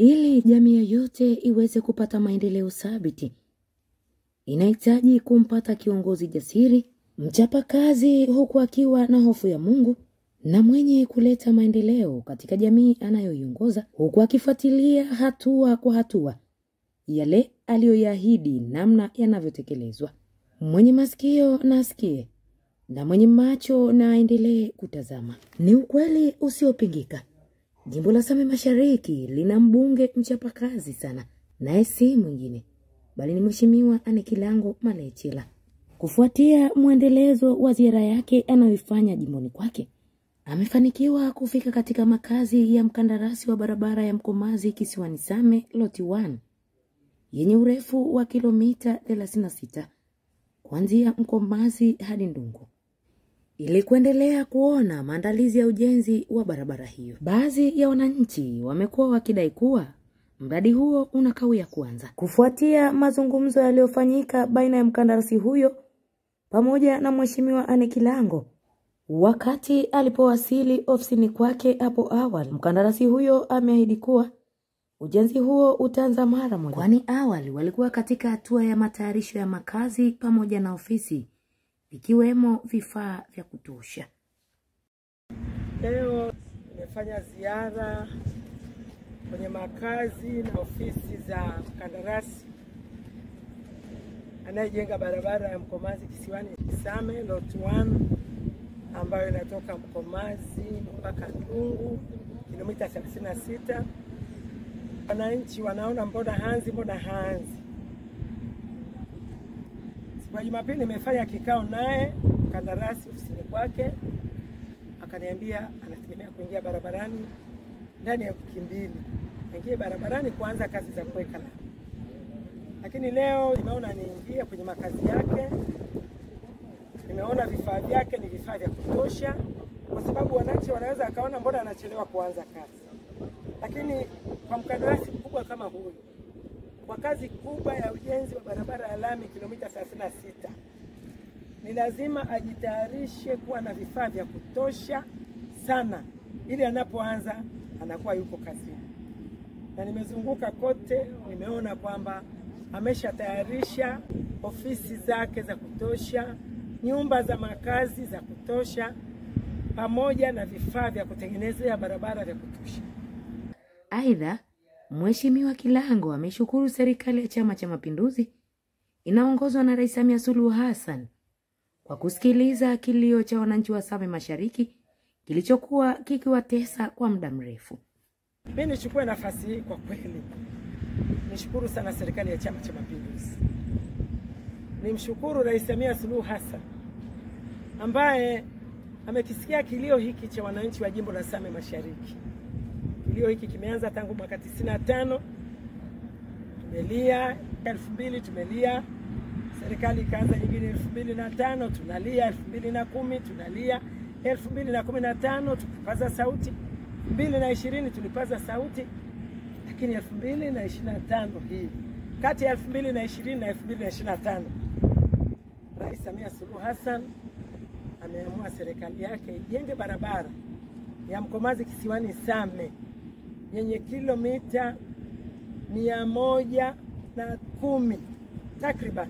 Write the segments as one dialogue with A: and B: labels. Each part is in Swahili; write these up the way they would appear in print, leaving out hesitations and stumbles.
A: Ili jamii yoyote iweze kupata maendeleo thabiti, inahitaji kumpata kiongozi jasiri, mchapakazi huku akiwa na hofu ya Mungu na mwenye kuleta maendeleo katika jamii anayoiongoza, huku akifuatilia hatua kwa hatua yale aliyoyaahidi namna yanavyotekelezwa. Mwenye masikio na asikie, na mwenye macho na aendelee kutazama. Ni ukweli usiopingika, jimbo la Same Mashariki lina mbunge mchapakazi sana, naye si mwingine bali ni Mheshimiwa Anne Kilango Malechela. Kufuatia mwendelezo wa ziara yake anayoifanya jimboni kwake, amefanikiwa kufika katika makazi ya mkandarasi wa barabara ya Mkomazi kisiwani Same Lot 1 yenye urefu wa kilomita 36 kuanzia Mkomazi hadi Ndungu, ili kuendelea kuona maandalizi ya ujenzi wa barabara hiyo. Baadhi ya wananchi wamekuwa wakidai kuwa mradi huo unakawia kuanza. Kufuatia mazungumzo yaliyofanyika baina ya mkandarasi huyo pamoja na Mheshimiwa Anne Kilango wakati alipowasili ofisini kwake hapo awali, mkandarasi huyo ameahidi kuwa ujenzi huo utaanza mara moja, kwani awali walikuwa katika hatua ya matayarisho ya makazi pamoja na ofisi ikiwemo vifaa vya kutosha.
B: Leo nimefanya ziara kwenye makazi na ofisi za mkandarasi anayejenga barabara ya Mkomazi kisiwani Same Lot 1 ambayo inatoka Mkomazi mpaka Ndungu kilomita 36. Wananchi wanaona mbona haanzi. Kwa Jumapili nimefanya kikao naye mkandarasi ofisini kwake, akaniambia anategemea kuingia barabarani ndani ya wiki 2. Aingie barabarani kuanza kazi za kuweka lami. Lakini leo nimeona niingie kwenye makazi yake. Nimeona vifaa vyake ni vifaa vya kutosha, kwa sababu wananchi wanaweza akaona mbona anachelewa kuanza kazi. Lakini kwa mkandarasi mkubwa kama huyu, kwa kazi kubwa ya ujenzi wa barabara ya lami kilomita 36, ni lazima ajitayarishe kuwa na vifaa vya kutosha sana, ili anapoanza anakuwa yuko kazini. Na nimezunguka kote, nimeona kwamba ameshatayarisha ofisi zake za kutosha, nyumba za makazi za kutosha, pamoja na vifaa vya kutengenezea barabara vya kutosha.
A: Aidha, Mheshimiwa Kilango ameshukuru serikali ya Chama cha Mapinduzi inaongozwa na Rais Samia Suluhu Hassan kwa kusikiliza kilio cha wananchi wa Same Mashariki kilichokuwa kikiwatesa kwa muda mrefu.
B: Mimi nichukue nafasi hii kwa kweli nishukuru sana serikali ya Chama cha Mapinduzi. Nimshukuru Rais Samia Suluhu Hassan ambaye amekisikia kilio hiki cha wananchi wa jimbo la Same Mashariki. Kilio hiki kimeanza tangu mwaka 95. Tumelia 2000, tumelia. Serikali ikaanza nyingine 2005, tunalia 2010, tunalia 2015 tukipaza sauti, 2020 tulipaza sauti, lakini 2025 hii, kati ya 2020 na 2025, Rais Samia Suluhu Hassan ameamua serikali yake ijenge barabara ya Mkomazi kisiwani Same yenye kilomita 110 takriban.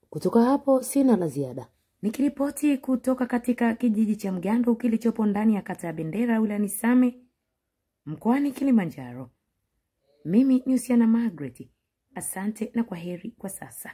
A: Kutoka hapo sina la ziada. Nikiripoti kutoka katika kijiji cha Mgando kilichopo ndani ya kata ya Bendera wilayani Same mkoani Kilimanjaro. Mimi ni Usiana Margaret. Asante na kwaheri kwa sasa.